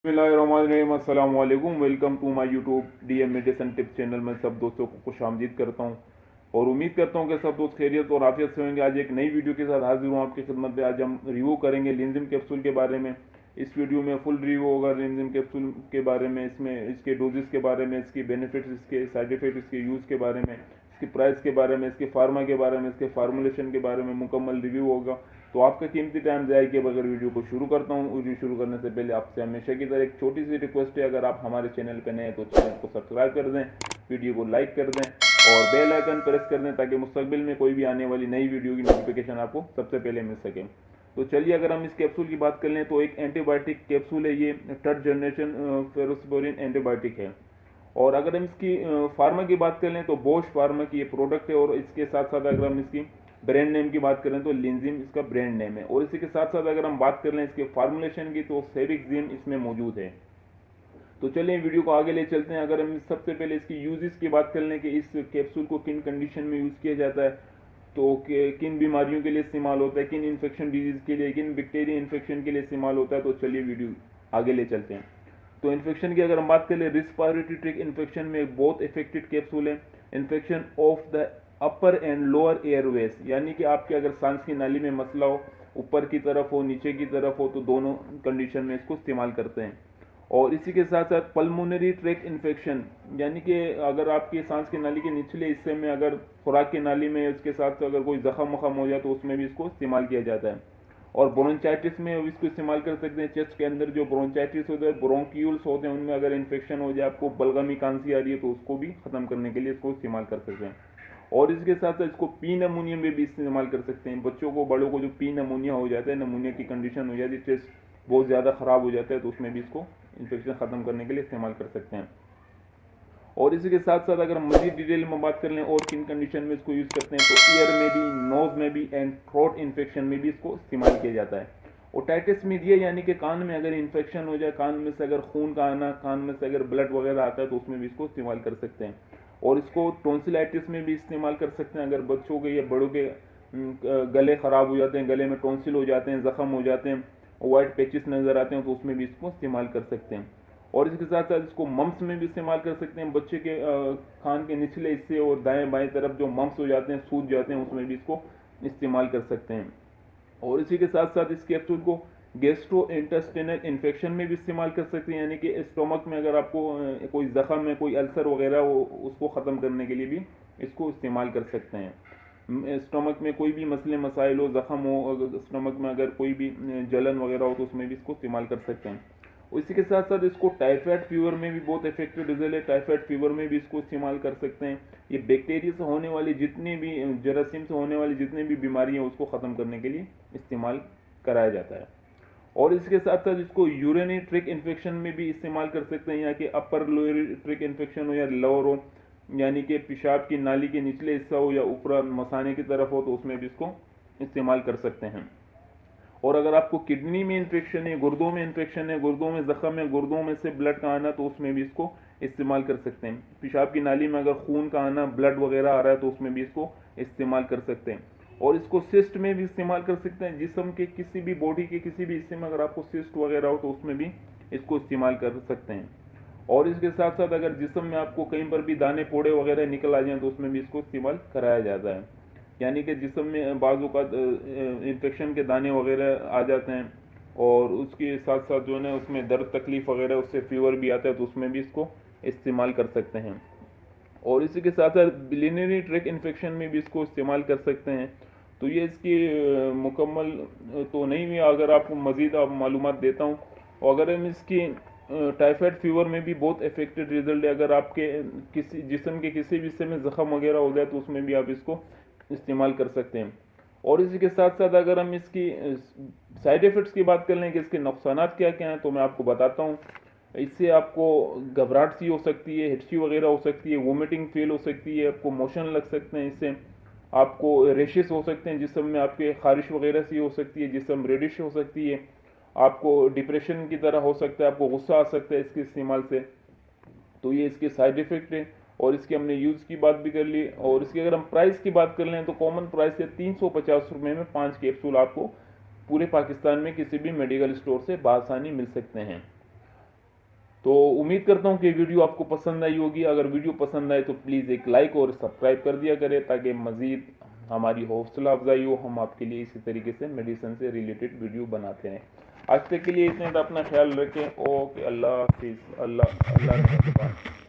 अस्सलाम वालेकुम। Welcome to my YouTube DM medicine tips channel में सब दोस्तों को खुशामदीद करता हूं और उम्मीद करता हूं कि सब दोस्त खैरियत और आफियत से होंगे। आज एक नई वीडियो के साथ हाजिर हूं आपकी खिदमत में। आज हम रिव्यू करेंगे लिंजिम कैप्सूल के बारे में। इस वीडियो में फुल रिव्यू होगा लिंजिम कैप्सूल के बारे में, इसमें इसके डोजेस के बारे में, इसकी बेनिफिट्स, इसके साइड इफेक्ट, इसके यूज़ के बारे में, इसकी प्राइस के बारे में, इसके फार्मा के बारे में, इसके फार्मूलेशन के बारे में मुकम्मल रिव्यू होगा। तो आपका कीमती टाइम ज़ाया किए बगैर वीडियो को शुरू करता हूँ। वीडियो शुरू करने से पहले आपसे हमेशा की तरह एक छोटी सी रिक्वेस्ट है, अगर आप हमारे चैनल पर नए हैं तो चैनल को सब्सक्राइब कर दें, वीडियो को लाइक कर दें और बेल आइकन प्रेस कर दें ताकि मुस्तकबिल में कोई भी आने वाली नई वीडियो की नोटिफिकेशन आपको सबसे पहले मिल सके। तो चलिए, अगर हम इस कैप्सूल की बात कर लें तो एक एंटीबायोटिक कैप्सूल है। ये थर्ड जनरेशन फेरोस्पोरिन एंटीबायोटिक है। और अगर हम इसकी फार्मा की बात कर लें तो बोश फार्मा की ये प्रोडक्ट है। और इसके साथ साथ अगर हम इसकी ब्रांड नेम की बात करें तो लिंजिम इसका ब्रांड नेम है। और इसी के साथ साथ अगर हम बात कर लें इसके फार्मूलेशन की तो सेविक्सिम इसमें मौजूद है। तो चलिए वीडियो को आगे ले चलते हैं। अगर हम सबसे पहले इसकी यूजेस की बात कर लें कि इस कैप्सूल को किन कंडीशन में यूज़ किया जाता है, तो किन बीमारियों के लिए इस्तेमाल होता है, किन इन्फेक्शन डिजीज के लिए, किन बैक्टीरिया इन्फेक्शन के लिए इस्तेमाल होता है, तो चलिए वीडियो आगे ले चलते हैं। तो इन्फेक्शन की अगर हम बात करें, रिस्पायरेटरी ट्रैक्ट इन्फेक्शन में एक बहुत इफेक्टिव कैप्सूल है। Infection of the upper and lower Airways, यानी कि आपके अगर सांस की नाली में मसला हो, ऊपर की तरफ हो नीचे की तरफ हो, तो दोनों कंडीशन में इसको इस्तेमाल करते हैं। और इसी के साथ साथ पल्मोनरी ट्रैक्ट इन्फेक्शन, यानी कि अगर आपकी सांस की नाली के निचले हिस्से में अगर खुराक की नाली में इसके साथ अगर कोई जख्म वखम हो जाए तो उसमें भी इसको इस्तेमाल किया जाता है। और ब्रोंचाइटिस में इसको इस्तेमाल कर सकते हैं। चेस्ट के अंदर जो ब्रोंचाइटिस होता है, ब्रोंक्यूल्स होते हैं, उनमें अगर इन्फेक्शन हो जाए, आपको बलगमी खांसी आ रही है, तो उसको भी खत्म करने के लिए इसको इस्तेमाल कर सकते हैं। और इसके साथ साथ इसको पी नमूनिया में भी इस्तेमाल कर सकते हैं। बच्चों को, बड़ों को जो पी नमूनिया हो जाता है, नमूनिया की कंडीशन हो जाती है, चेस्ट बहुत ज़्यादा ख़राब हो जाता है, तो उसमें भी इसको इन्फेक्शन ख़त्म करने के लिए इस्तेमाल कर सकते हैं। और इसी के साथ साथ अगर हम मजीद डिटेल में बात कर लें और किन कंडीशन में इसको यूज़ करते हैं, तो ईयर में भी, नोज में भी एंड थ्रोट इन्फेक्शन में भी इसको इस्तेमाल किया जाता है। ओटाइटिस मीडिया, यानी कि कान में अगर इन्फेक्शन हो जाए, कान में से अगर खून का आना, कान में से अगर ब्लड वगैरह आता है, तो उसमें भी इसको इस्तेमाल कर सकते हैं। और इसको टोंसिलाइटिस में भी इस्तेमाल कर सकते हैं। अगर बच्चों के या बड़ों के गले ख़राब हो जाते हैं, गले में टोंसिल हो जाते हैं, ज़ख्म हो जाते हैं, वाइट पैचेस नज़र आते हैं, तो उसमें भी इसको इस्तेमाल कर सकते हैं। और इसके साथ साथ इसको मम्स में भी इस्तेमाल कर सकते हैं। बच्चे के कान के निचले हिस्से और दाएं बाएं तरफ जो मम्स हो जाते हैं, सूज जाते हैं, उसमें भी इसको इस्तेमाल कर सकते हैं। और इसी के साथ साथ इस कैप्सूल को गैस्ट्रो इंटेस्टिनल इन्फेक्शन में भी इस्तेमाल कर सकते हैं, यानी कि स्टोमक में अगर आपको कोई जख्म है, कोई अल्सर वगैरह हो, उसको ख़त्म करने के लिए भी इसको इस्तेमाल कर सकते हैं। स्टोमक में कोई भी मसले मसाइल हो, ज़ख्म हो, स्टोमक में अगर कोई भी जलन वगैरह हो, तो उसमें भी इसको इस्तेमाल कर सकते हैं। इसी के साथ साथ इसको टाइफाइड फीवर में भी बहुत इफेक्टिव रिजल्ट है। टाइफाइड फीवर में भी इसको इस्तेमाल कर सकते हैं। ये बैक्टीरिया से होने वाली जितनी भी, जरासीम से होने वाली जितनी भी बीमारियां, उसको ख़त्म करने के लिए इस्तेमाल कराया जाता है। और इसके साथ साथ इसको यूरिनरी ट्रैक्ट इन्फेक्शन में भी इस्तेमाल कर सकते हैं, या कि अपर लोअर ट्रैक्ट इन्फेक्शन हो या लोअर हो, यानी कि पेशाब की नाली के निचले हिस्सा हो या ऊपर मसाने की तरफ हो, तो उसमें भी इसको इस्तेमाल कर सकते हैं। और अगर आपको किडनी में इन्फेक्शन है, गुर्दों में इन्फेक्शन है, गुर्दों में जख्म है, गुर्दों में से ब्लड का आना, तो उसमें भी इसको इस्तेमाल कर सकते हैं। पेशाब की नाली में अगर खून का आना, ब्लड वगैरह आ रहा है, तो उसमें भी इसको इस्तेमाल कर सकते हैं। और इसको सिस्ट में भी इस्तेमाल कर सकते हैं। जिस्म के किसी भी, बॉडी के किसी भी हिस्से में अगर आपको सिस्ट वगैरह हो, तो उसमें भी इसको इस्तेमाल कर सकते हैं। और इसके साथ साथ अगर जिस्म में आपको कहीं पर भी दाने फोड़े वगैरह निकल आ जाए, तो उसमें भी इसको इस्तेमाल कराया जाता है। यानी कि जिस्म में बाजू का इन्फेक्शन के दाने वगैरह आ जाते हैं, और उसके साथ साथ जो है ना, उसमें दर्द तकलीफ वगैरह, उससे फीवर भी आता है, तो उसमें भी इसको इस्तेमाल कर सकते हैं। और इसी के साथ साथ बिलियनरी ट्रैक्ट इन्फेक्शन में भी इसको इस्तेमाल कर सकते हैं। तो ये इसकी मुकम्मल तो नहीं हुई, अगर आपको मज़ीद आप मालूमात देता हूँ। और अगर हम इसकी टाइफाइड फीवर में भी बहुत इफेक्टिव रिजल्ट है। अगर आपके किसी जिस्म के किसी भी हिस्से में ज़ख्म वगैरह हो जाए, तो उसमें भी आप इसको इस्तेमाल कर सकते हैं। और इसी के साथ साथ अगर हम इसकी साइड इफ़ेक्ट्स की बात कर लें कि इसके नुकसानात क्या क्या हैं, तो मैं आपको बताता हूँ। इससे आपको घबराहट सी हो सकती है, हिचकी वगैरह हो सकती है, वोमिटिंग फील हो सकती है, आपको मोशन लग सकते हैं, इससे आपको रेशेस हो सकते हैं, जिस्म में आपके खारिश वगैरह सी हो सकती है, जिस्म रेडिश हो सकती है, आपको डिप्रेशन की तरह हो सकता है, आपको गुस्सा आ सकता है इसके इस्तेमाल से। तो ये इसके साइड इफ़ेक्ट है। और इसके हमने यूज़ की बात भी कर ली। और इसकी अगर हम प्राइस की बात कर लें, तो कॉमन प्राइस है 350 रुपये में 5 कैप्सूल आपको पूरे पाकिस्तान में किसी भी मेडिकल स्टोर से बआसानी मिल सकते हैं। तो उम्मीद करता हूँ कि वीडियो आपको पसंद आई होगी। अगर वीडियो पसंद आए तो प्लीज़ एक लाइक और सब्सक्राइब कर दिया करें, ताकि मज़ीद हमारी हौसला अफजाई हो, हम आपके लिए इसी तरीके से मेडिसिन से रिलेटेड वीडियो बनाते हैं। आज तक के लिए इतने, अपना ख्याल रखें। ओके, अल्लाह हाफिज़। अल्लाह अल्लाह